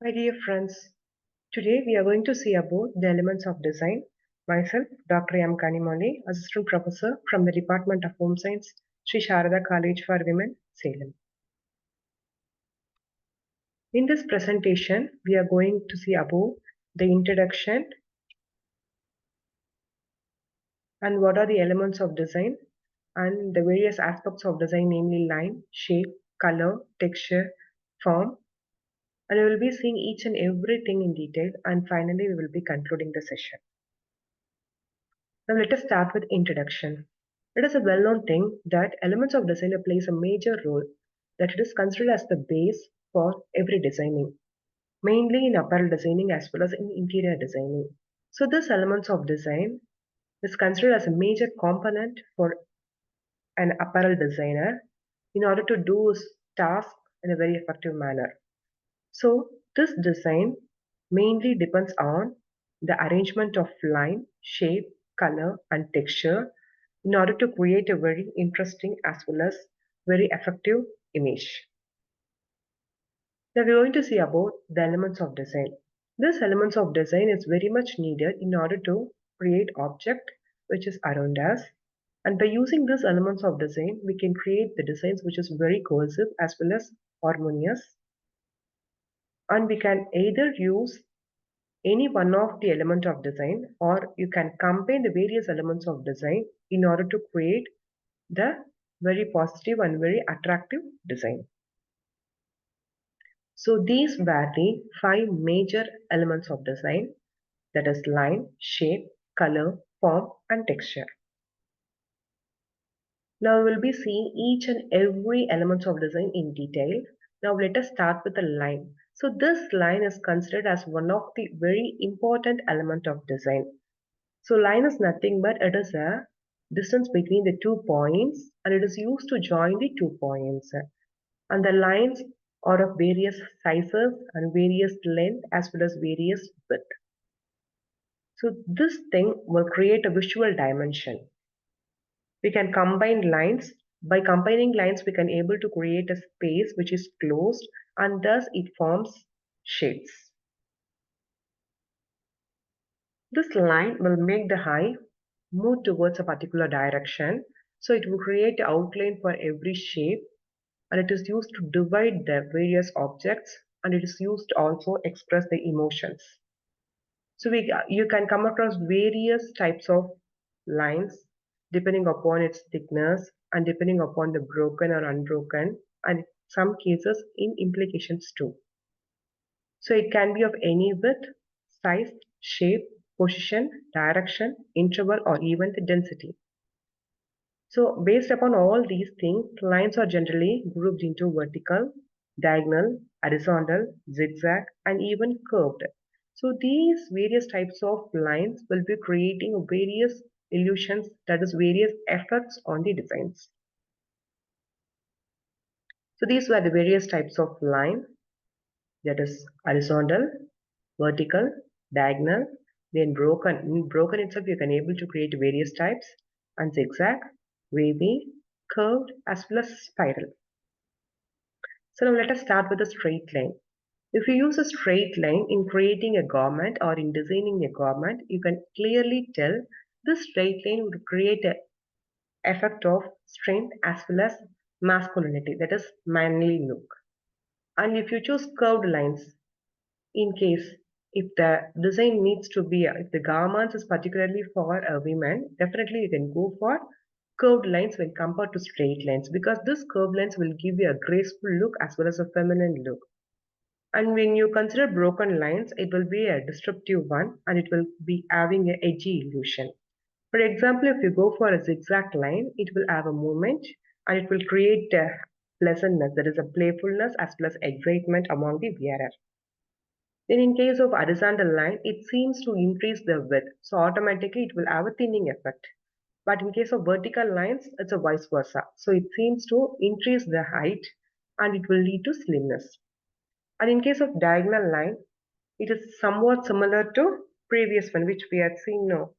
My dear friends, today we are going to see about the elements of design. Myself, Dr. M. Kanimali, Assistant Professor from the Department of Home Science, Sri Sharada College for Women, Salem. In this presentation, we are going to see about the introduction and what are the elements of design and the various aspects of design, namely line, shape, color, texture, form, and we will be seeing each and everything in detail, and finally we will be concluding the session. Now let us start with introduction. It is a well-known thing that elements of design plays a major role, that it is considered as the base for every designing, mainly in apparel designing as well as in interior designing. So this elements of design is considered as a major component for an apparel designer in order to do his task in a very effective manner. So this design mainly depends on the arrangement of line, shape, color and texture in order to create a very interesting as well as very effective image. Now we're going to see about the elements of design. This elements of design is very much needed in order to create object which is around us, and by using these elements of design we can create the designs which is very cohesive as well as harmonious, and we can either use any one of the element of design or you can combine the various elements of design in order to create the very positive and very attractive design. So these were the five major elements of design, that is line, shape, color, form and texture. Now we will be seeing each and every element of design in detail. Now let us start with the line. So this line is considered as one of the very important element of design. So line is nothing but it is a distance between the 2 points and it is used to join the 2 points. And the lines are of various sizes and various length as well as various width. So this thing will create a visual dimension. We can combine lines. By combining lines, we can able to create a space which is closed and thus it forms shapes. This line will make the eye move towards a particular direction. So it will create an outline for every shape and it is used to divide the various objects and it is used to also express the emotions. So you can come across various types of lines depending upon its thickness and depending upon the broken or unbroken and in some cases in implications too. So it can be of any width, size, shape, position, direction, interval or even the density. So based upon all these things, lines are generally grouped into vertical, diagonal, horizontal, zigzag, and even curved. So these various types of lines will be creating various illusions, that is various effects on the designs. So these were the various types of line, that is horizontal, vertical, diagonal, then broken. In broken itself, you can able to create various types, and zigzag, wavy, curved, as well as spiral. So now let us start with a straight line. If you use a straight line in creating a garment or in designing a garment, you can clearly tell this straight line would create an effect of strength as well as masculinity, that is manly look. And if you choose curved lines, in case if the design needs to be, if the garments is particularly for a women, definitely you can go for curved lines when compared to straight lines, because this curved lines will give you a graceful look as well as a feminine look. And when you consider broken lines, it will be a disruptive one and it will be having an edgy illusion. For example, if you go for a zigzag line, it will have a movement and it will create a pleasantness, that is a playfulness as well as excitement among the wearer. Then in case of horizontal line, it seems to increase the width. So automatically it will have a thinning effect. But in case of vertical lines, it's a vice versa. So it seems to increase the height and it will lead to slimness. And in case of diagonal line, it is somewhat similar to previous one which we had seen now.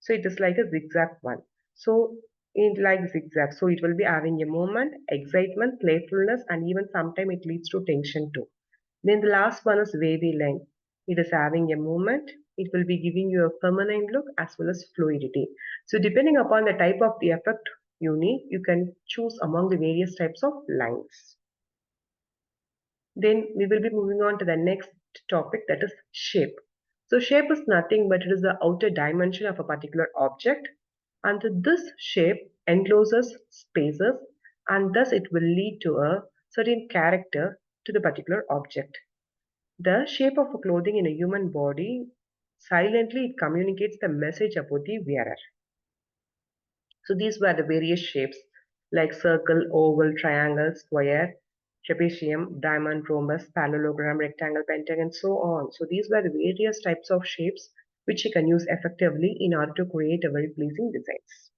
So it is like a zigzag one. So it like zigzag. So it will be having a movement, excitement, playfulness, and even sometimes it leads to tension too. Then the last one is wavy line. It is having a movement. It will be giving you a feminine look as well as fluidity. So depending upon the type of the effect you need, you can choose among the various types of lines. Then we will be moving on to the next topic, that is shape. So shape is nothing but it is the outer dimension of a particular object, and this shape encloses spaces, and thus it will lead to a certain character to the particular object. The shape of a clothing in a human body silently it communicates the message about the wearer. So these were the various shapes like circle, oval, triangle, square, trapezium, diamond, rhombus, parallelogram, rectangle, pentagon, and so on. So these were the various types of shapes which you can use effectively in order to create a very pleasing designs.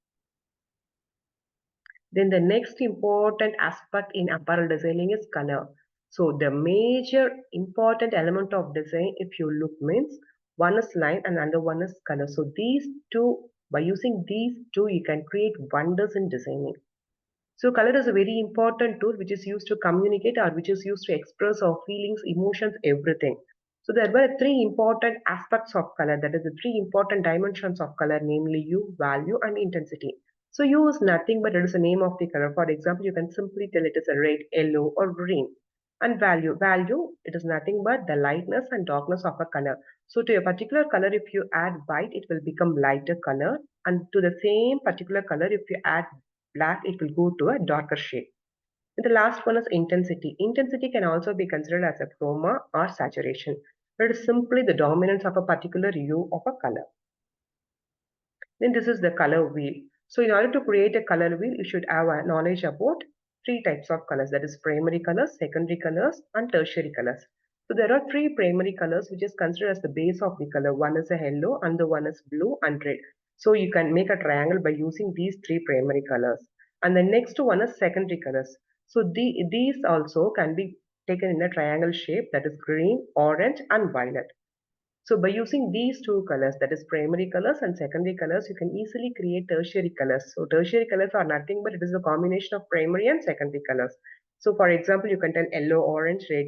Then the next important aspect in apparel designing is color. So the major important element of design, if you look, means one is line and another one is color. So these two, by using these two, you can create wonders in designing. So color is a very important tool which is used to communicate or which is used to express our feelings, emotions, everything. So there were three important aspects of color, that is the three important dimensions of color, namely hue, value, and intensity. So hue is nothing but it is the name of the color. For example, you can simply tell it is a red, yellow, or green. And value, it is nothing but the lightness and darkness of a color. So to a particular color, if you add white, it will become lighter color. And to the same particular color, if you add black, it will go to a darker shade. And the last one is intensity. Intensity can also be considered as a chroma or saturation. It is simply the dominance of a particular hue of a color. Then this is the color wheel. So in order to create a color wheel, you should have a knowledge about three types of colors, that is primary colors, secondary colors, and tertiary colors. So there are three primary colors which is considered as the base of the color. One is a yellow, and the one is blue and red. So you can make a triangle by using these three primary colors. And the next one is secondary colors. So these also can be taken in a triangle shape, that is green, orange, and violet. So by using these two colors, that is primary colors and secondary colors, you can easily create tertiary colors. So tertiary colors are nothing but it is a combination of primary and secondary colors. So for example, you can tell yellow, orange, red,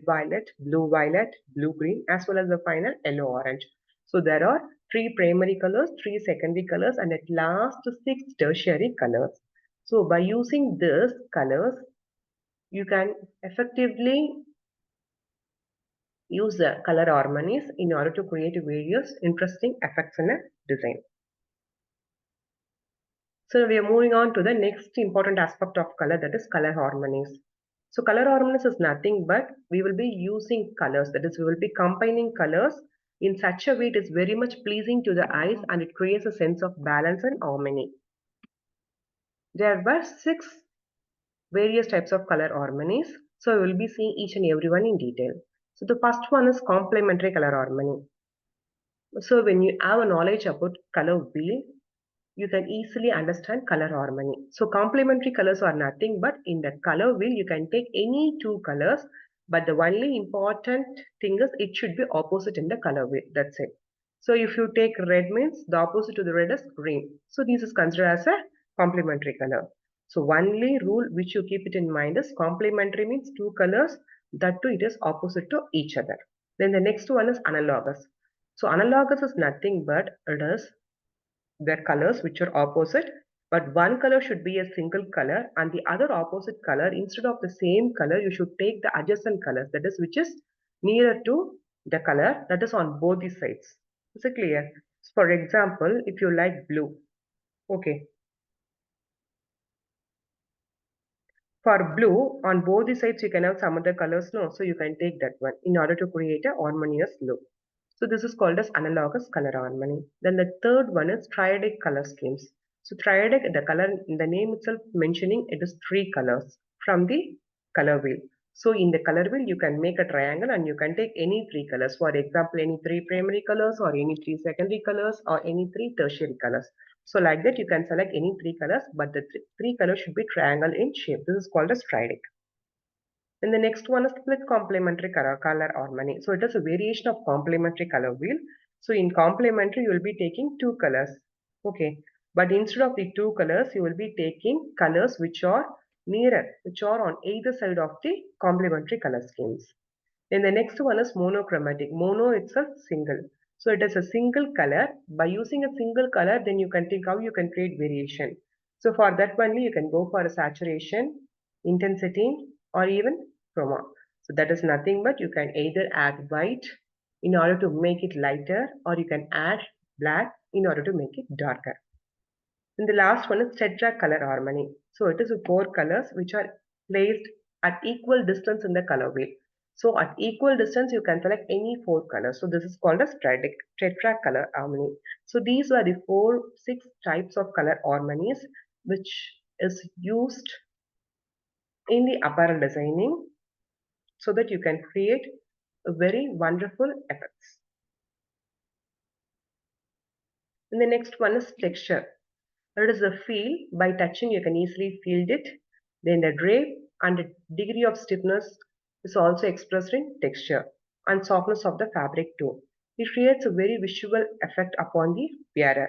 violet, blue, green, as well as the final yellow, orange. So there are three primary colors, three secondary colors, and at last six tertiary colors. So by using these colors, you can effectively use the color harmonies in order to create various interesting effects in a design. So we are moving on to the next important aspect of color, that is color harmonies. So color harmonies is nothing but we will be using colors, that is we will be combining colors in such a way it is very much pleasing to the eyes and it creates a sense of balance and harmony. There were six various types of color harmonies. So we will be seeing each and every one in detail. So the first one is complementary color harmony. So when you have a knowledge about color wheel, you can easily understand color harmony. So complementary colors are nothing but in the color wheel, you can take any two colors, but the only important thing is it should be opposite in the color wheel. That's it. So if you take red means the opposite to the red is green. So this is considered as a complementary color. So only rule which you keep it in mind is complementary means two colors, that too it is opposite to each other. Then the next one is analogous. So analogous is nothing but it is the colors which are opposite, but one color should be a single color and the other opposite color, instead of the same color, you should take the adjacent colors, that is which is nearer to the color that is on both the sides. Is it clear? For example, if you like blue, okay, for blue on both the sides you can have some other colors, no, so you can take that one in order to create a harmonious look. So this is called as analogous color harmony. Then the third one is triadic color schemes. So triadic, the color, the name itself mentioning it is three colors from the color wheel. So in the color wheel, you can make a triangle and you can take any three colors. For example, any three primary colors or any three secondary colors or any three tertiary colors. So like that, you can select any three colors, but the three colors should be triangle in shape. This is called as triadic. Then the next one is split complementary color harmony. So it is a variation of complementary color wheel. So in complementary, you will be taking two colors. Okay. But instead of the two colors, you will be taking colors which are nearer, which are on either side of the complementary color schemes. Then the next one is monochromatic. Mono itself single. So it is a single color. By using a single color, then you can think how you can create variation. So for that only you can go for a saturation, intensity, or even chroma. So that is nothing but you can either add white in order to make it lighter, or you can add black in order to make it darker. And the last one is tetracolor harmony. So it is four colors which are placed at equal distance in the color wheel. So at equal distance, you can select any four colors. So this is called as tetracolor harmony. So these are the six types of color harmonies which is used in the apparel designing so that you can create a very wonderful effects. And the next one is texture. It is the feel. By touching, you can easily feel it. Then the drape and the degree of stiffness is also expressed in texture and softness of the fabric too. It creates a very visual effect upon the wearer.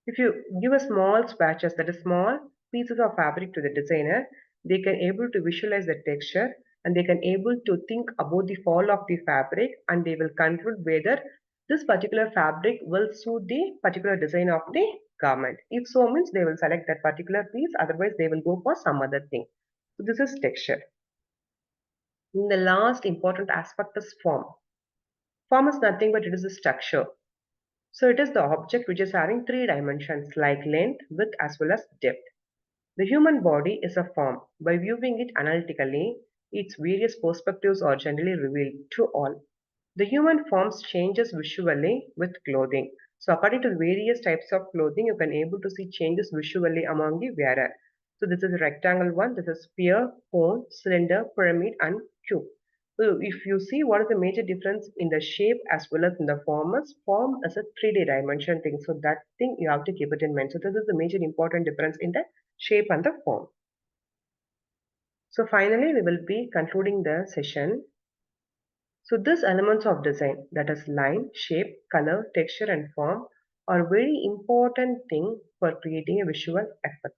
If you give a small swatches, that is small pieces of fabric to the designer, they can able to visualize the texture and they can able to think about the fall of the fabric and they will conclude whether this particular fabric will suit the particular design of the garment. If so means they will select that particular piece, otherwise they will go for some other thing. So this is texture. And the last important aspect is form. Form is nothing but it is a structure. So it is the object which is having three dimensions like length, width as well as depth. The human body is a form. By viewing it analytically, its various perspectives are generally revealed to all. The human forms changes visually with clothing. So according to the various types of clothing, you can able to see changes visually among the wearer. So this is a rectangle one, this is sphere, cone, cylinder, pyramid and cube. So if you see what is the major difference in the shape as well as in the form is a 3D dimension thing. So that thing you have to keep it in mind. So this is the major important difference in the shape and the form. So finally, we will be concluding the session. So these elements of design, that is line, shape, color, texture and form, are very important thing for creating a visual effect.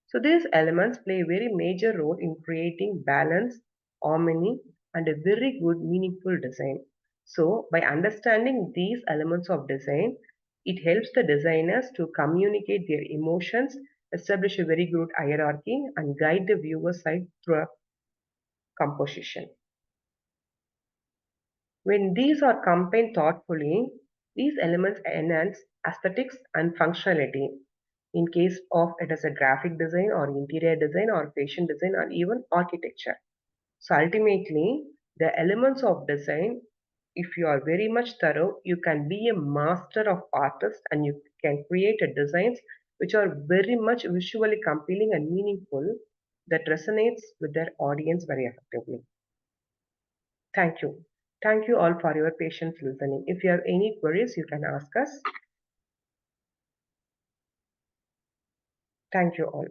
So these elements play a very major role in creating balance, harmony and a very good meaningful design. So by understanding these elements of design, it helps the designers to communicate their emotions, establish a very good hierarchy and guide the viewer side through a composition. When these are combined thoughtfully, these elements enhance aesthetics and functionality. In case of it as a graphic design or interior design or fashion design or even architecture. So ultimately, the elements of design, if you are very much thorough, you can be a master of artist and you can create a designs which are very much visually compelling and meaningful that resonates with their audience very effectively. Thank you. Thank you all for your patience listening. If you have any queries, you can ask us. Thank you all.